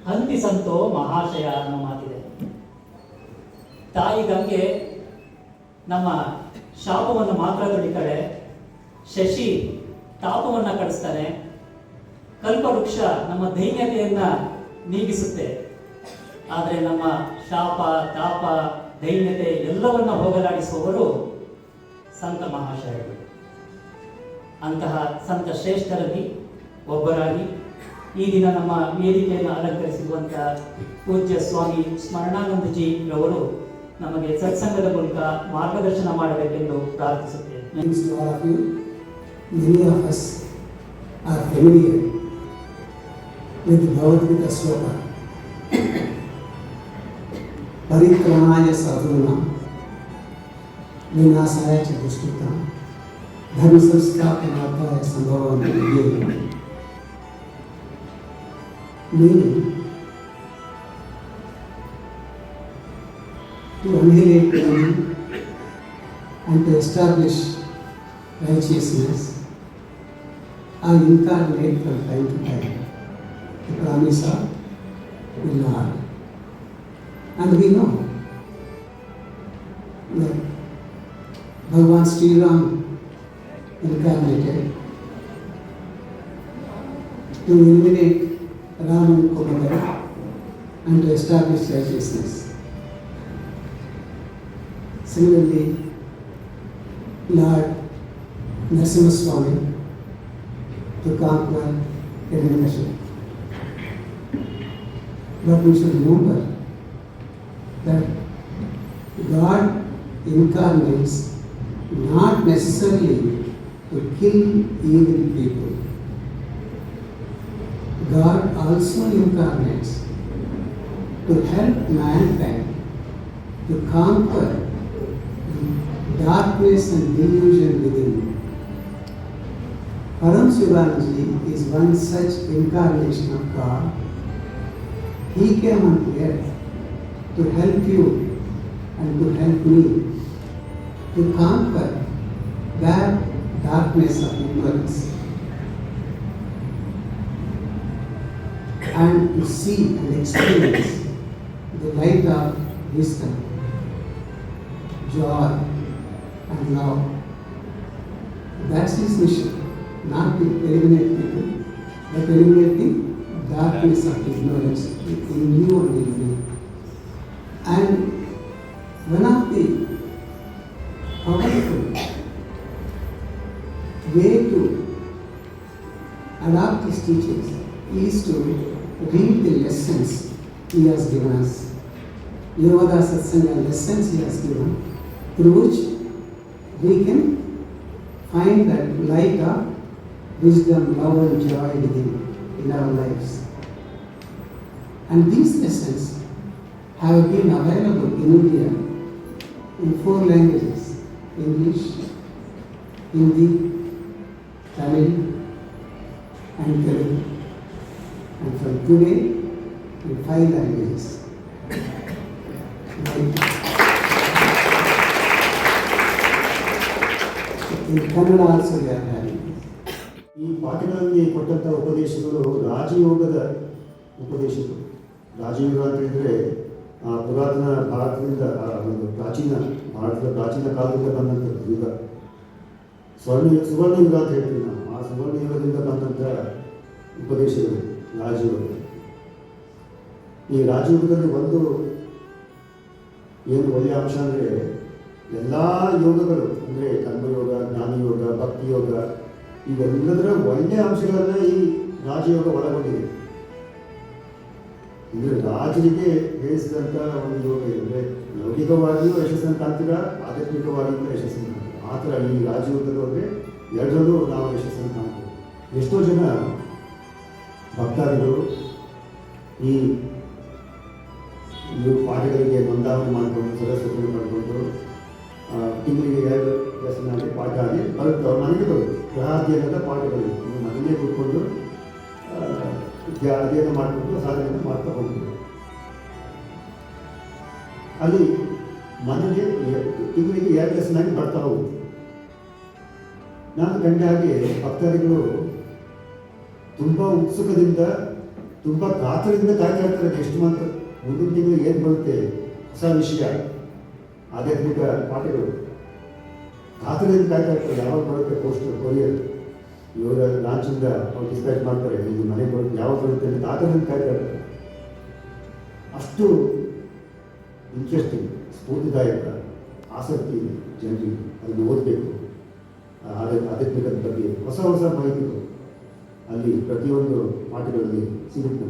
ಹಂತಿ ಸಂತೋ ಮಹಾಶಯ ಅನ್ನೋ ಮಾತಿದೆ. ತಾಯಿ ಗಂಗೆ ನಮ್ಮ ಶಾಪವನ್ನು ಮಾತ್ರ ತೊಳಿತಾಳೆ, ಶಶಿ ತಾಪವನ್ನು ಕಳಿಸ್ತಾನೆ, ಕಲ್ಪವೃಕ್ಷ ನಮ್ಮ ದೈನ್ಯತೆಯನ್ನ ನೀಗಿಸುತ್ತೆ. ಆದರೆ ನಮ್ಮ ಶಾಪ ತಾಪ ದೈನ್ಯತೆ ಎಲ್ಲವನ್ನ ಹೋಗಲಾಡಿಸುವವರು ಸಂತ ಮಹಾಶಯರು. ಅಂತಹ ಸಂತ ಶ್ರೇಷ್ಠರಲ್ಲಿ ಒಬ್ಬರಾಗಿ ಈ ದಿನ ನಮ್ಮ ವೇದಿಕೆಯನ್ನು ಅಲಂಕರಿಸಿರುವಂತಹ ಪೂಜ್ಯ ಸ್ವಾಮಿ ಸ್ಮರಣಾನಂದಜಿ ರವರು ನಮಗೆ ಸತ್ಸಂಗದ ಮೂಲಕ ಮಾರ್ಗದರ್ಶನ ಮಾಡಬೇಕೆಂದು ಪ್ರಾರ್ಥಿಸುತ್ತೇವೆ. Many of us are familiar with the Bhagavad Gita sloka. Parikramaya sadhunam vinasaya cha dushkritam dharma samsthapanarthaya sambhavam vidyam. Meaning, to annihilate evil and to establish righteousness are incarnate from time to time. The promise of the Lord. And we know that Bhagavan Sri Ram incarnated to eliminate Ram and Kumagar and to establish righteousness. Similarly, Lord Narasimha Swami to conquer Hiranyakashipu. But we should remember that God incarnates not necessarily to kill evil people. God also incarnates to help mankind to conquer darkness and delusion within. Param Sivanji is one such incarnation of God. He came on earth to help you and to help me to conquer that darkness of ignorance and to see and experience the light of wisdom, joy and love. That's his mission, not to eliminate people, but eliminate the darkness of ignorance in you and in me. And one of the powerful way to adopt his teachings is to read the lessons he has given us. Yoga Satsanga lessons he has given, through which we can find that light of wisdom, love and joy within in our lives. And these lessons have been available in India in 4 languages: English, Hindi, Tamil and Telugu. And from today in 5 languages. In Kannada also they are having. ಈ ಪಾಠಗಳಲ್ಲಿ ಕೊಟ್ಟಂಥ ಉಪದೇಶಗಳು ರಾಜಯೋಗದ ಉಪದೇಶಗಳು. ರಾಜಯೋಗ ಅಂತ ಹೇಳಿದರೆ ಪುರಾತನ ಭಾರತದಿಂದ ಒಂದು ಭಾರತದ ಪ್ರಾಚೀನ ಕಾಲದಿಂದ ಬಂದಂಥದ್ದು ಯುಗ. ಸುವರ್ಣ ಯುಗ ಅಂತ ಹೇಳ್ತೀವಿ ನಾವು. ಆ ಸುವರ್ಣ ಯುಗದಿಂದ ಬಂದಂಥ ಉಪದೇಶಗಳು. ರಾಜಯೋಗ. ಈ ರಾಜಯೋಗದಲ್ಲಿ ಒಂದು ಏನು ಒಳ್ಳೆಯ ಅಂಶ ಅಂದರೆ ಎಲ್ಲ ಯೋಗಗಳು ಅಂದರೆ ಕರ್ಮಯೋಗ, ಜ್ಞಾನಯೋಗ, ಭಕ್ತಿ ಯೋಗ ಇವೆಲ್ಲದರ ಒಳ್ಳೆಯ ಅಂಶಗಳನ್ನು ಈ ರಾಜಯೋಗ ಒಳಗೊಂಡಿದೆ. ಅಂದರೆ ರಾಜರಿಗೆ ಹೇಳಿಸಿದಂಥ ಒಂದು ಯೋಗ ಇದೆ. ಲೌಕಿಕವಾಗಿಯೂ ಯಶಸ್ಸನ್ನು ಕಾಣ್ತೀರ, ಆಧ್ಯಾತ್ಮಿಕವಾಗಿಯೂ ಯಶಸ್ಸನ್ನು ಕಾಣ್ತೀರ. ಆ ಥರ ಈ ರಾಜಯೋಗದಲ್ಲೂ ಅಂದರೆ ಎರಡರಲ್ಲೂ ನಾವು ಯಶಸ್ಸನ್ನು ಕಾಣ್ತೀವಿ. ಎಷ್ಟೋ ಜನ ಭಕ್ತಾದಿಗಳು ಈ ಪಾಠಗಳಿಗೆ ನೋಂದಾವಣೆ ಮಾಡಿಕೊಂಡು ಸದಸ್ಯತೆ ಮಾಡಿಕೊಂಡು ತಿಂಗಳಿಗೆ 2 ಲೆಸನ್ನಾಗಿ ಪಾಠ ಆಗಿ ಬರುತ್ತೆ. ಅವ್ರ ಮನೆಗೆ ಬರುತ್ತೆ. ಗೃಹಾಧ್ಯಯನದ ಪಾಠಗಳು ಮನೆಯೇ ಕೂತ್ಕೊಂಡು ಅಧ್ಯಯನ ಮಾಡಿಕೊಂಡು ಸಾಧನೆಯನ್ನು ಮಾಡ್ತಾ ಹೋಗ್ತೀವಿ. ಅಲ್ಲಿ ಮನೆಗೆ ತಿಂಗಳಿಗೆ 2 ಲೆಸನ್ನಾಗಿ ಬರ್ತಾ ಹೋಗುತ್ತೆ. ನಾನು ಕಂಡ ಹಾಗೆ ಭಕ್ತಾದಿಗಳು ತುಂಬ ಉತ್ಸುಕದಿಂದ, ತುಂಬ ಕಾತರದಿಂದ ಕಾಯ್ತಾ ಇರ್ತಾರೆ. ನೆಕ್ಸ್ಟ್ ಮಂತ್ ಮುಂದಿನ ತಿಂಗಳು ಏನು ಬರುತ್ತೆ ಹೊಸ ವಿಷಯ, ಆಧ್ಯಾತ್ಮಿಕ ಪಾಠಗಳು. ಕಾತರದಿಂದ ಕಾಯ್ತಾ ಇರ್ತಾರೆ. ಯಾವಾಗ ಬರುತ್ತೆ ಪೋಸ್ಟ್ ಕೊರಿಯರ್, ಇವಾಗ ಲಾಂಚಿಂದ ಅವ್ರು ಡಿಸ್ಪ್ಯಾಚ್ ಮಾಡ್ತಾರೆ, ಇದು ಮನೆಗೆ ಬರುತ್ತೆ, ಯಾವಾಗ ಬರುತ್ತೆ ಅಂತ ಕಾತರದಿಂದ ಕಾಯ್ತಾ ಇರ್ತಾರೆ. ಅಷ್ಟು ಇಂಟ್ರೆಸ್ಟಿಂಗ್, ಸ್ಫೂರ್ತಿದಾಯಕ ಆಸಕ್ತಿ ಜನರಿಗೆ ಅದನ್ನು ಓದಬೇಕು. ಆಧ್ಯಾತ್ಮಿಕದ ಬಗ್ಗೆ ಹೊಸ ಹೊಸ ಮಾಹಿತಿಗಳು ಅಲ್ಲಿ ಪ್ರತಿಯೊಂದು ಪಾಠಗಳಲ್ಲಿ ಸಿಗುತ್ತೆ.